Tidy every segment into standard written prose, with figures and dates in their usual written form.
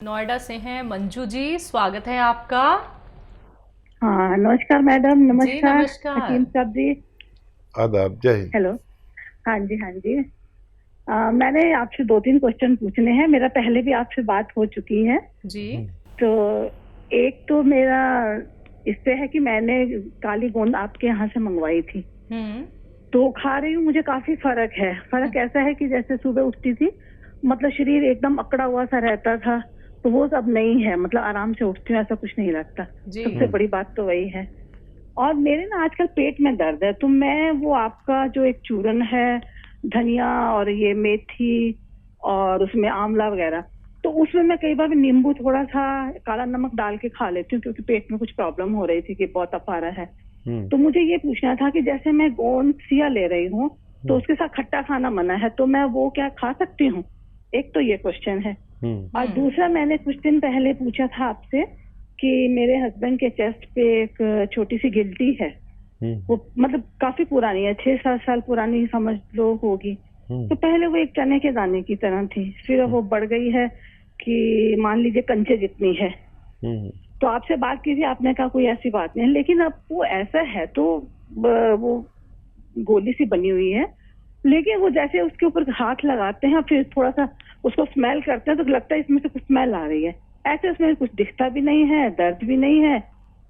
नोएडा से हैं मंजू जी, स्वागत है आपका। हाँ, नमस्कार मैडम। जी नमस्कार नमस्कार। हकीम साहब जी। आदाब, जय हिंद। हेलो। हाँ जी, हाँ जी। मैंने आपसे दो तीन क्वेश्चन पूछने हैं। मेरा पहले भी आपसे बात हो चुकी है। जी। तो एक तो मेरा इससे है कि मैंने काली गोंद आपके यहाँ से मंगवाई थी, हम्म। तो खा रही हूँ। मुझे काफी फर्क है। फर्क ऐसा है कि जैसे सुबह उठती थी, मतलब शरीर एकदम अकड़ा हुआ सा रहता था, तो वो सब नहीं है। मतलब आराम से उठती हूँ, ऐसा कुछ नहीं लगता। जी। सबसे बड़ी बात तो वही है। और मेरे ना आजकल पेट में दर्द है, तो मैं वो आपका जो एक चूरन है, धनिया और ये मेथी और उसमें आंवला वगैरह, तो उसमें मैं कई बार नींबू थोड़ा सा काला नमक डाल के खा लेती हूँ, क्योंकि पेट में कुछ प्रॉब्लम हो रही थी कि बहुत अफारा है। तो मुझे ये पूछना था कि जैसे मैं गोंदसिया ले रही हूँ, तो उसके साथ खट्टा खाना मना है, तो मैं वो क्या खा सकती हूँ? एक तो ये क्वेश्चन है। और दूसरा, मैंने कुछ दिन पहले पूछा था आपसे कि मेरे हस्बैंड के चेस्ट पे एक छोटी सी गिल्टी है। वो मतलब काफी पुरानी है, 6-7 साल पुरानी समझ लो होगी। तो पहले वो एक चने के दाने की तरह थी, फिर अब वो बढ़ गई है कि मान लीजिए कंचे जितनी है। तो आपसे बात की थी, आपने कहा कोई ऐसी बात नहीं है, लेकिन अब वो ऐसा है तो वो गोली सी बनी हुई है, लेकिन वो जैसे उसके ऊपर हाथ लगाते हैं फिर थोड़ा सा उसको स्मेल करते हैं, तो लगता है इसमें से कुछ स्मेल आ रही है। ऐसे उसमें कुछ दिखता भी नहीं है, दर्द भी नहीं है,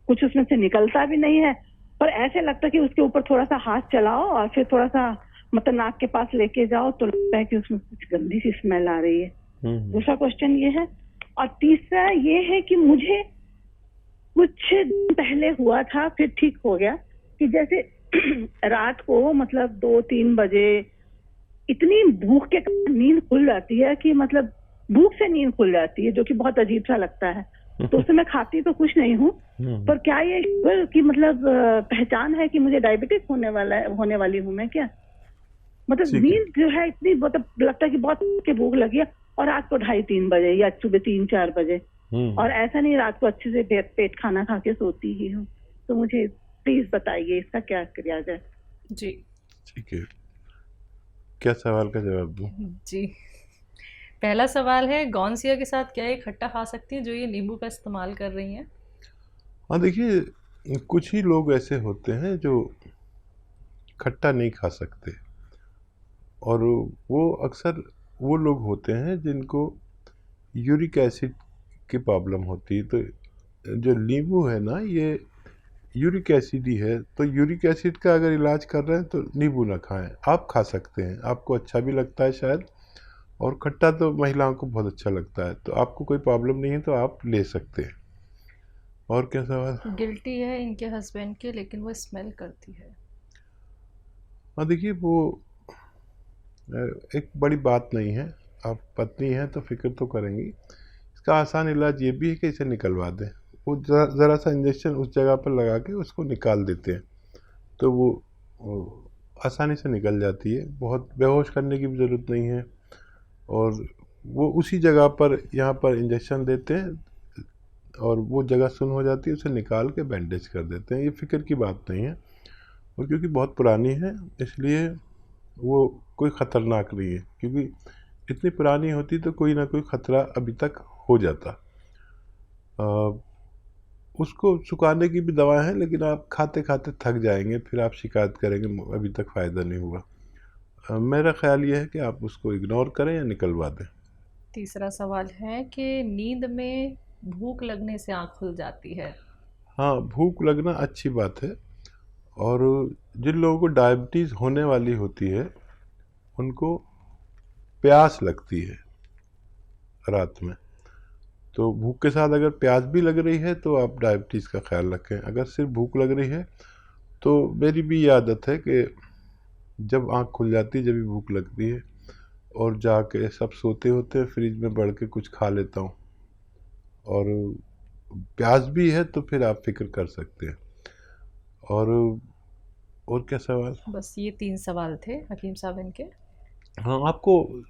कुछ उसमें से निकलता भी नहीं है, पर ऐसे लगता है कि उसके ऊपर थोड़ा सा हाथ चलाओ और फिर थोड़ा सा मतलब नाक के पास लेके जाओ, तो लगता है कि उसमें कुछ गंदी सी स्मेल आ रही है। दूसरा क्वेश्चन ये है। और तीसरा ये है कि मुझे कुछ दिन पहले हुआ था, फिर ठीक हो गया, कि जैसे रात को मतलब 2-3 बजे इतनी भूख के कारण नींद खुल जाती है कि मतलब भूख से नींद खुल जाती है, जो कि बहुत अजीब सा लगता है। तो उससे मैं खाती तो कुछ नहीं हूँ, पर क्या ये शुगर की मतलब पहचान है कि मुझे डायबिटीज होने वाली हूँ मैं क्या? मतलब ठीक है। नींद जो है इतनी, मतलब लगता है कि बहुत के भूख लगी है, और रात को 2:30-3 बजे या सुबह 3-4 बजे। और ऐसा नहीं रात को अच्छे से पेट खाना खा के सोती ही हूँ। तो मुझे प्लीज बताइए इसका क्या किया जाए। जी। ठीक है, क्या सवाल का जवाब दूं? जी। पहला सवाल है, गौनसिया के साथ क्या ये खट्टा खा सकती हैं जो ये नींबू का इस्तेमाल कर रही हैं? हाँ, देखिए, कुछ ही लोग ऐसे होते हैं जो खट्टा नहीं खा सकते, और वो अक्सर वो लोग होते हैं जिनको यूरिक एसिड की प्रॉब्लम होती है। तो जो नींबू है ना, ये यूरिक एसिड ही है, तो यूरिक एसिड का अगर इलाज कर रहे हैं तो नींबू ना खाएं। आप खा सकते हैं, आपको अच्छा भी लगता है शायद, और खट्टा तो महिलाओं को बहुत अच्छा लगता है, तो आपको कोई प्रॉब्लम नहीं है तो आप ले सकते हैं। और क्या सवाल? गिल्टी है इनके हस्बैंड के, लेकिन वो स्मेल करती है। हाँ, देखिए, वो एक बड़ी बात नहीं है। आप पत्नी हैं तो फिक्र तो करेंगी। इसका आसान इलाज ये भी है कि इसे निकलवा दें। वो ज़रा सा इंजेक्शन उस जगह पर लगा के उसको निकाल देते हैं, तो वो आसानी से निकल जाती है। बहुत बेहोश करने की भी ज़रूरत नहीं है, और वो उसी जगह पर यहाँ पर इंजेक्शन देते हैं और वो जगह सुन्न हो जाती है, उसे निकाल के बैंडेज कर देते हैं। ये फ़िक्र की बात नहीं है, और क्योंकि बहुत पुरानी है इसलिए वो कोई ख़तरनाक नहीं है। क्योंकि इतनी पुरानी होती तो कोई ना कोई ख़तरा अभी तक हो जाता। उसको सुखाने की भी दवा है, लेकिन आप खाते खाते थक जाएंगे, फिर आप शिकायत करेंगे अभी तक फ़ायदा नहीं हुआ। मेरा ख़्याल ये है कि आप उसको इग्नोर करें या निकलवा दें। तीसरा सवाल है कि नींद में भूख लगने से आँख खुल जाती है। हाँ, भूख लगना अच्छी बात है, और जिन लोगों को डायबिटीज़ होने वाली होती है उनको प्यास लगती है रात में। तो भूख के साथ अगर प्यास भी लग रही है तो आप डायबिटीज़ का ख्याल रखें। अगर सिर्फ भूख लग रही है तो मेरी भी ये आदत है कि जब आँख खुल जाती है, जब भी भूख लगती है, और जाके सब सोते होते हैं फ्रिज में बढ़ के कुछ खा लेता हूँ। और प्यास भी है तो फिर आप फिक्र कर सकते हैं। और क्या सवाल? बस ये 3 सवाल थे हकीम साहब इनके। हाँ, आपको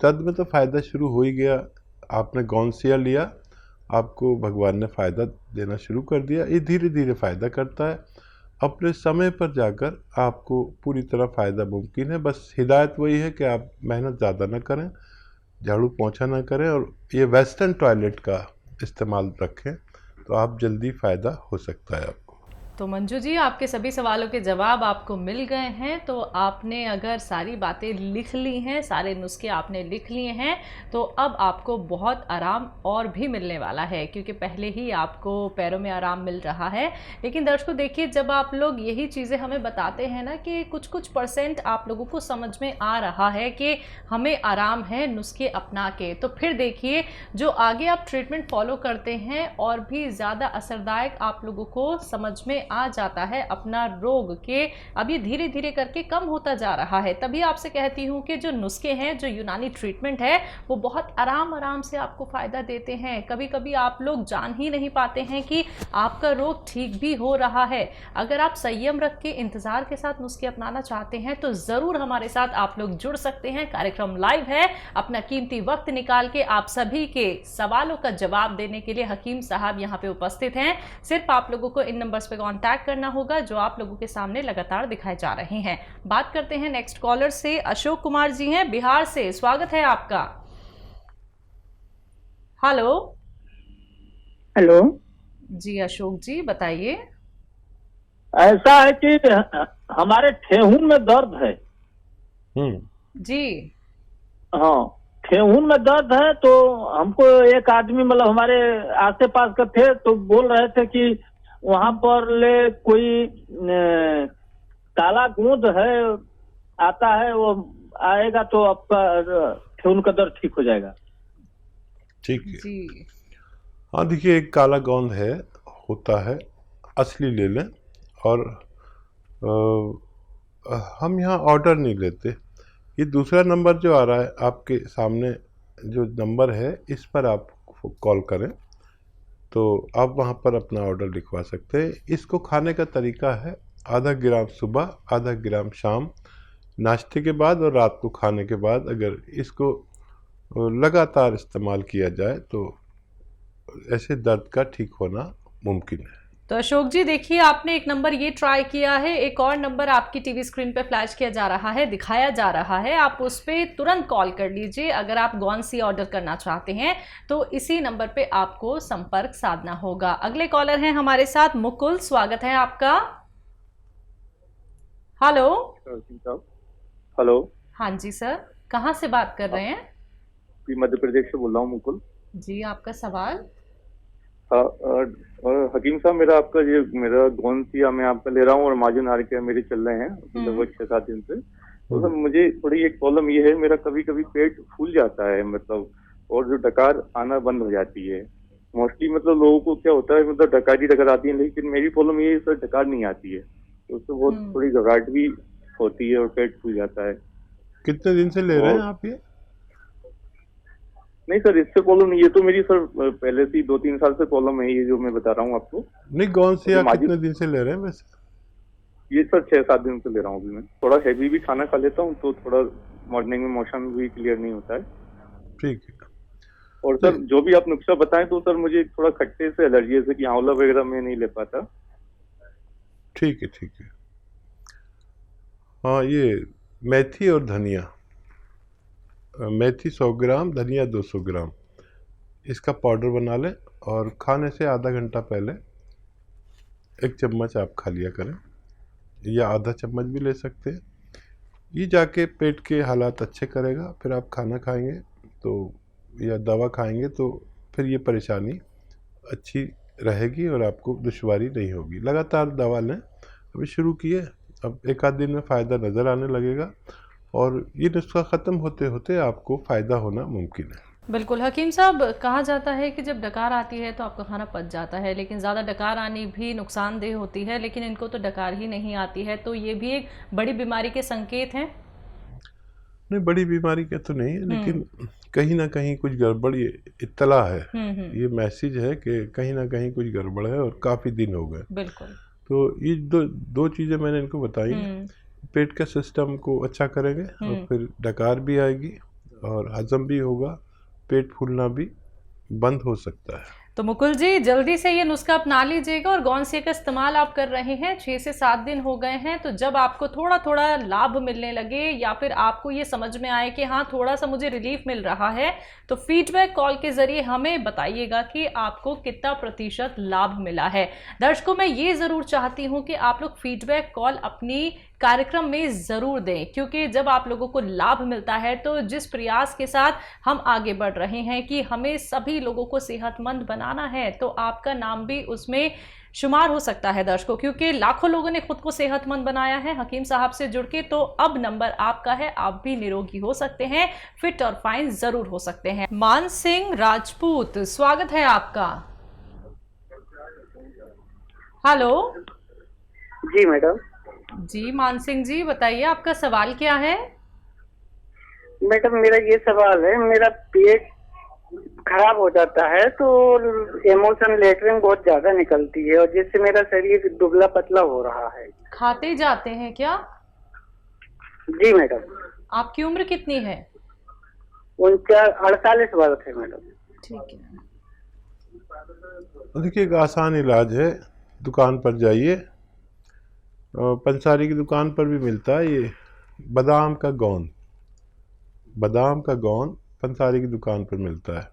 दर्द में तो फ़ायदा शुरू हो ही गया। आपने गौनसिया लिया, आपको भगवान ने फ़ायदा देना शुरू कर दिया। ये धीरे धीरे फ़ायदा करता है। अपने समय पर जाकर आपको पूरी तरह फ़ायदा मुमकिन है। बस हिदायत वही है कि आप मेहनत ज़्यादा ना करें, झाड़ू पोंछा ना करें और ये वेस्टर्न टॉयलेट का इस्तेमाल रखें तो आप जल्दी फ़ायदा हो सकता है आपको। तो मंजू जी, आपके सभी सवालों के जवाब आपको मिल गए हैं। तो आपने अगर सारी बातें लिख ली हैं, सारे नुस्खे आपने लिख लिए हैं, तो अब आपको बहुत आराम और भी मिलने वाला है, क्योंकि पहले ही आपको पैरों में आराम मिल रहा है। लेकिन दर्शकों देखिए, जब आप लोग यही चीज़ें हमें बताते हैं ना कि कुछ कुछ परसेंट आप लोगों को समझ में आ रहा है कि हमें आराम है नुस्खे अपना के, तो फिर देखिए जो आगे आप ट्रीटमेंट फॉलो करते हैं और भी ज़्यादा असरदायक आप लोगों को समझ में आ जाता है अपना रोग के। अब ये धीरे धीरे करके कम होता जा रहा है। तभी आपसे कहती हूँ कि जो नुस्खे हैं, जो यूनानी ट्रीटमेंट है, वो बहुत आराम से आपको फ़ायदा देते हैं। कभी कभी आप लोग जान ही नहीं पाते हैं कि आपका रोग ठीक भी हो रहा है। अगर आप संयम रख के इंतज़ार के साथ नुस्खे अपनाना चाहते हैं तो ज़रूर हमारे साथ आप लोग जुड़ सकते हैं। कार्यक्रम लाइव है। अपना कीमती वक्त निकाल के आप सभी के सवालों का जवाब देने के लिए हकीम साहब यहाँ पे उपस्थित हैं। सिर्फ आप लोगों को इन नंबर्स पे कांटेक्ट करना होगा जो आप लोगों के सामने लगातार दिखाए जा रहे हैं। बात करते हैं नेक्स्ट कॉलर से। अशोक कुमार जी हैं बिहार से, स्वागत है आपका। हेलो। हेलो जी अशोक जी बताइए। ऐसा है कि हमारे ठेहुन में दर्द है। जी। हाँ, ठेहुन में दर्द है। तो हमको एक आदमी मतलब हमारे आसे पास का थे तो बोल रहे थे कि वहां पर ले कोई काला गोंद है आता है, वो आएगा तो आपका ठेहुन का दर्द ठीक हो जाएगा। ठीक है जी। हाँ, देखिए एक काला गोंद है, होता है, असली ले लें। और हम यहाँ ऑर्डर नहीं लेते। ये दूसरा नंबर जो आ रहा है आपके सामने, जो नंबर है, इस पर आप कॉल करें तो आप वहाँ पर अपना ऑर्डर लिखवा सकते हैं। इसको खाने का तरीका है, आधा ग्राम सुबह, आधा ग्राम शाम, नाश्ते के बाद और रात को खाने के बाद। अगर इसको लगातार इस्तेमाल किया जाए तो ऐसे दर्द का ठीक होना मुमकिन है। तो अशोक जी देखिए, आपने एक नंबर ये ट्राई किया है, एक और नंबर आपकी टीवी स्क्रीन पे फ्लैश किया जा रहा है, दिखाया जा रहा है। आप उस पर तुरंत कॉल कर लीजिए। अगर आप गॉन्सी ऑर्डर करना चाहते हैं तो इसी नंबर पे आपको संपर्क साधना होगा। अगले कॉलर हैं हमारे साथ मुकुल, स्वागत है आपका। हेलो। हेलो। हाँ जी सर, कहाँ से बात कर रहे हैं? मध्य प्रदेश से बोल रहा हूँ मुकुल जी, आपका सवाल। हकीम साहब, मेरा गौनसिया मैं आपका ले रहा हूँ और मार्जिन आर के मेरे चल रहे हैं लगभग 6-7 दिन से। तो सर मुझे थोड़ी एक प्रॉब्लम ये है, मेरा कभी कभी पेट फूल जाता है मतलब, और जो डकार आना बंद हो जाती है। मोस्टली मतलब लोगों को क्या होता है, मतलब डकार आती है, लेकिन मेरी प्रॉब्लम ये है सर, डकार नहीं आती है तो उससे बहुत थोड़ी घबराहट भी होती है और पेट फूल जाता है। कितने दिन से ले रहे हैं आप ये? नहीं सर, इससे प्रॉब्लम नहीं है, तो मेरी सर पहले से 2-3 साल से प्रॉब्लम है ये जो मैं बता रहा हूँ आपको। नहीं, गौनसिया कितने दिन से ले रहे हैं वैसे? ये सर 6-7 दिन से ले रहा हूँ अभी मैं। थोड़ा हैवी भी खाना खा लेता हूँ तो थोड़ा मॉर्निंग में मोशन भी क्लियर नहीं होता है। ठीक है। और सर जो भी आप नुस्खा बताएं तो सर मुझे थोड़ा खट्टे से एलर्जी है, जैसे कि आंवला वगैरह मैं नहीं ले पाता। ठीक है ठीक है। हाँ, ये मेथी और धनिया, मेथी 100 ग्राम, धनिया 200 ग्राम, इसका पाउडर बना लें और खाने से आधा घंटा पहले 1 चम्मच आप खा लिया करें, या आधा चम्मच भी ले सकते हैं। ये जाके पेट के हालात अच्छे करेगा। फिर आप खाना खाएंगे तो या दवा खाएंगे तो फिर ये परेशानी अच्छी रहेगी और आपको दुश्वारी नहीं होगी। लगातार दवा लें। अभी शुरू किए, अब 1 आध दिन में फ़ायदा नज़र आने लगेगा और ये नुस्खा ख़त्म होते होते आपको फ़ायदा होना मुमकिन है। बिल्कुल हकीम साहब, कहा जाता है कि जब डकार आती है तो आपका खाना पच जाता है, लेकिन ज़्यादा डकार आनी भी नुकसानदेह होती है, लेकिन इनको तो डकार ही नहीं आती है, तो ये भी एक बड़ी बीमारी के संकेत हैं? नहीं, बड़ी बीमारी का तो नहीं है, लेकिन कहीं ना कहीं कुछ गड़बड़ ये इत्तला है, ये मैसेज है कि कहीं ना कहीं कुछ गड़बड़ है और काफ़ी दिन हो गए। बिल्कुल। तो ये दो चीज़ें मैंने इनको बताई हैं। पेट का सिस्टम को अच्छा करेंगे और फिर डकार भी आएगी और हजम भी होगा, पेट फूलना भी बंद हो सकता है। तो मुकुल जी जल्दी से ये नुस्खा अपना लीजिएगा। और गौनसिया का इस्तेमाल आप कर रहे हैं 6 से 7 दिन हो गए हैं, तो जब आपको थोड़ा थोड़ा लाभ मिलने लगे या फिर आपको ये समझ में आए कि हाँ थोड़ा सा मुझे रिलीफ मिल रहा है, तो फीडबैक कॉल के जरिए हमें बताइएगा कि आपको कितना प्रतिशत लाभ मिला है। दर्शकों, मैं ये ज़रूर चाहती हूँ कि आप लोग फीडबैक कॉल अपनी कार्यक्रम में ज़रूर दें, क्योंकि जब आप लोगों को लाभ मिलता है तो जिस प्रयास के साथ हम आगे बढ़ रहे हैं कि हमें सभी लोगों को सेहतमंद बनाना है, तो आपका नाम भी उसमें शुमार हो सकता है दर्शकों, क्योंकि लाखों लोगों ने खुद को सेहतमंद बनाया है हकीम साहब से जुड़ के। तो अब नंबर आपका है, आप भी निरोगी हो सकते हैं, फिट और फाइन जरूर हो सकते हैं। मान सिंह राजपूत, स्वागत है आपका। हेलो जी मैडम। जी मान सिंह जी बताइए, आपका सवाल क्या है? मैडम मेरा ये सवाल है, मेरा पेट खराब हो जाता है तो इमोशन लेटरिन बहुत ज्यादा निकलती है और जिससे मेरा शरीर दुबला पतला हो रहा है। खाते जाते हैं क्या? जी मैडम। आपकी उम्र कितनी है? 48 वर्ष है मैडम। ठीक है, देखिए एक आसान इलाज है, दुकान पर जाइए, पंसारी की दुकान पर भी मिलता है ये बादाम का गोंद। बादाम का गोंद पंसारी की दुकान पर मिलता है।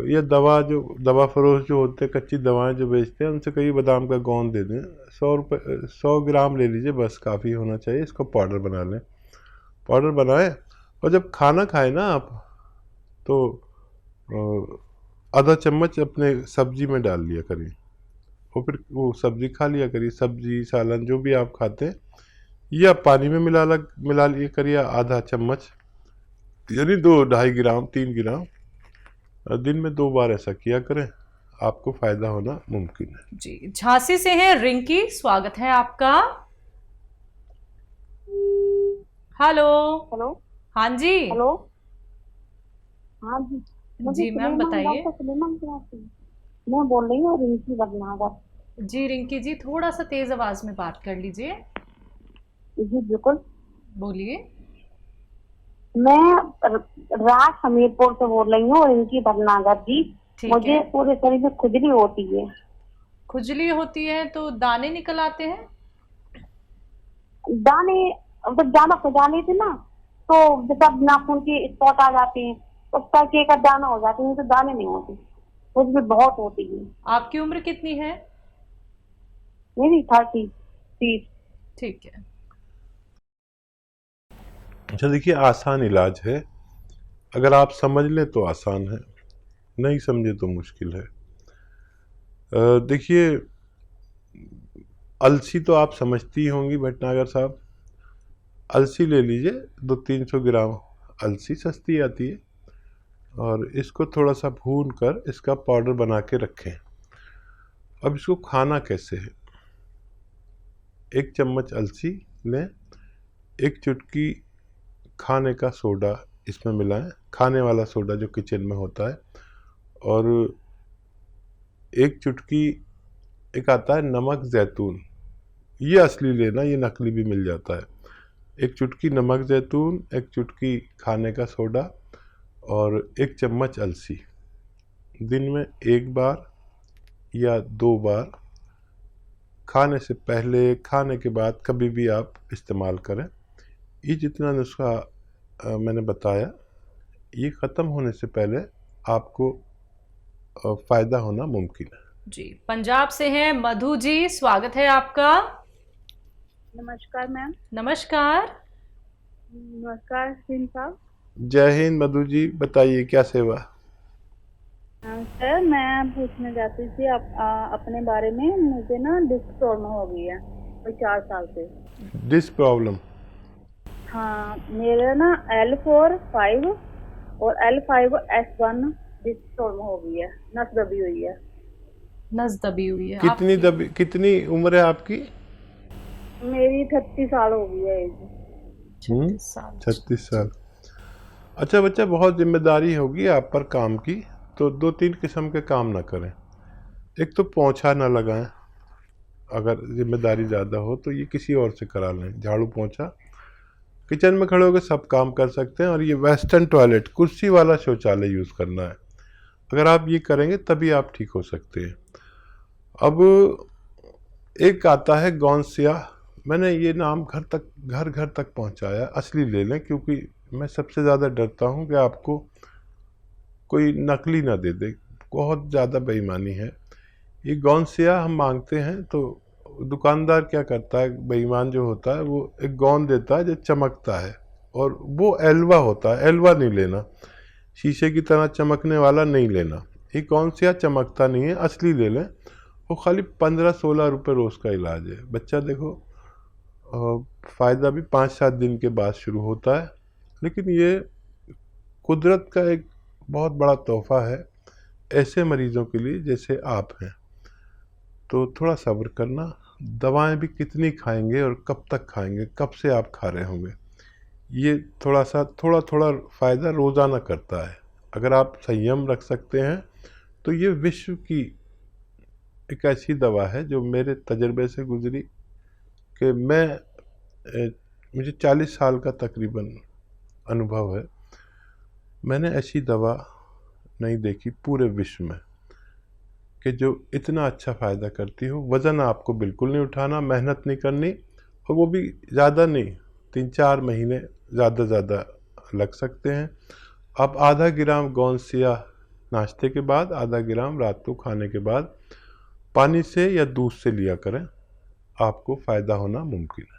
यह दवा फरोश जो होते हैं, कच्ची दवाएं जो बेचते हैं, उनसे कहीं बादाम का गोंद दे दें। 100 ग्राम ले लीजिए, बस काफ़ी होना चाहिए। इसको पाउडर बना लें। पाउडर बनाएं और जब खाना खाएं ना आप, तो आधा चम्मच अपने सब्जी में डाल लिया करिए और फिर वो सब्जी खा लिया करिए। सब्जी सालन जो भी आप खाते हैं, या पानी में मिला लिया करिए आधा चम्मच, यानी 2-2.5 ग्राम 3 ग्राम। दिन में 2 बार ऐसा किया करें, आपको फायदा होना मुमकिन है। जी झांसी से हैं रिंकी, स्वागत है आपका। हेलो। हेलो। हाँ जी। हेलो। हाँ जी। जी मैम बताइए। मैं बोल रही हूँ रिंकी बदनागर। जी रिंकी जी थोड़ा सा तेज आवाज में बात कर लीजिए। जी बिल्कुल। बोलिए। मैं राज हमीरपुर से बोल रही हूँ, रिंकी बदनागर जी। मुझे पूरे शरीर में खुजली होती है। खुजली होती है तो दाने निकल आते हैं? दाने जब ज्यादा खुजाली थी ना, तो जब नाखून के स्पॉट आ जाते हैं, उसका एक दाना हो जाते हैं, तो दाने नहीं होते, खुजली बहुत होती है। आपकी उम्र कितनी है? मेरी 30। ठीक है। अच्छा देखिए, आसान इलाज है, अगर आप समझ लें तो आसान है, नहीं समझे तो मुश्किल है। देखिए अलसी तो आप समझती होंगी भटनागर साहब। अलसी ले लीजिए, 200-300 ग्राम अलसी सस्ती आती है, और इसको थोड़ा सा भून कर इसका पाउडर बना के रखें। अब इसको खाना कैसे है? 1 चम्मच अलसी लें, 1 चुटकी खाने का सोडा इसमें मिलाएं, खाने वाला सोडा जो किचन में होता है, और 1 चुटकी एक आता है नमक जैतून, ये असली लेना, ये नकली भी मिल जाता है। 1 चुटकी नमक जैतून, 1 चुटकी खाने का सोडा और 1 चम्मच अलसी। दिन में 1 बार या 2 बार, खाने से पहले खाने के बाद कभी भी आप इस्तेमाल करें। ये जितना नुस्खा मैंने बताया, ये ख़त्म होने से पहले आपको फ़ायदा होना मुमकिन है। जी पंजाब से हैं मधु जी, स्वागत है आपका। नमस्कार मैम। नमस्कार। नमस्कार सिंह साहब। जय हिंद मधु जी, बताइए क्या सेवा? सर मैं पूछना चाहती थी अपने बारे में। मुझे ना डिस्क प्रॉब्लम हो गई है कोई 4 साल से। Disc problem? हाँ, मेरे ना L4-5 और L5-S1 डिस्क प्रॉब्लम हो गई है, नस दबी हुई है। नस दबी हुई है? कितनी उम्र है आपकी? मेरी 36 साल हो गई है। 36 साल। अच्छा बच्चा, बहुत जिम्मेदारी होगी आप पर काम की, तो 2-3 किस्म के काम ना करें। एक तो पोंछा ना लगाएं, अगर जिम्मेदारी ज़्यादा हो तो ये किसी और से करा लें। झाड़ू पोंछा किचन में खड़े होकर सब काम कर सकते हैं, और ये वेस्टर्न टॉयलेट, कुर्सी वाला शौचालय यूज़ करना है। अगर आप ये करेंगे तभी आप ठीक हो सकते हैं। अब एक आता है गौनसिया, मैंने ये नाम घर घर तक पहुंचाया। असली ले लें, क्योंकि मैं सबसे ज़्यादा डरता हूं कि आपको कोई नकली ना दे दे, बहुत ज़्यादा बेईमानी है। ये गौनसिया हम मांगते हैं तो दुकानदार क्या करता है, बेईमान जो होता है, वो एक गौन देता है जो चमकता है, और वो एल्वा होता है। एल्वा नहीं लेना, शीशे की तरह चमकने वाला नहीं लेना। ये गौनसिया चमकता नहीं है, असली ले लें। वो खाली 15-16 रुपये रोज़ का इलाज है। बच्चा देखो, फ़ायदा भी 5-7 दिन के बाद शुरू होता है, लेकिन ये कुदरत का एक बहुत बड़ा तोहफ़ा है ऐसे मरीज़ों के लिए जैसे आप हैं। तो थोड़ा सब्र करना। दवाएं भी कितनी खाएंगे और कब तक खाएंगे, कब से आप खा रहे होंगे, ये थोड़ा थोड़ा फ़ायदा रोज़ाना करता है। अगर आप संयम रख सकते हैं तो ये विश्व की एक ऐसी दवा है जो मेरे तजर्बे से गुजरी कि मुझे 40 साल का तकरीबन अनुभव है। मैंने ऐसी दवा नहीं देखी पूरे विश्व में कि जो इतना अच्छा फ़ायदा करती हो। वज़न आपको बिल्कुल नहीं उठाना, मेहनत नहीं करनी, और वो भी ज़्यादा नहीं, 3-4 महीने ज़्यादा लग सकते हैं। आप आधा ग्राम गौनसिया नाश्ते के बाद, आधा ग्राम रात को खाने के बाद पानी से या दूध से लिया करें, आपको फ़ायदा होना मुमकिन है।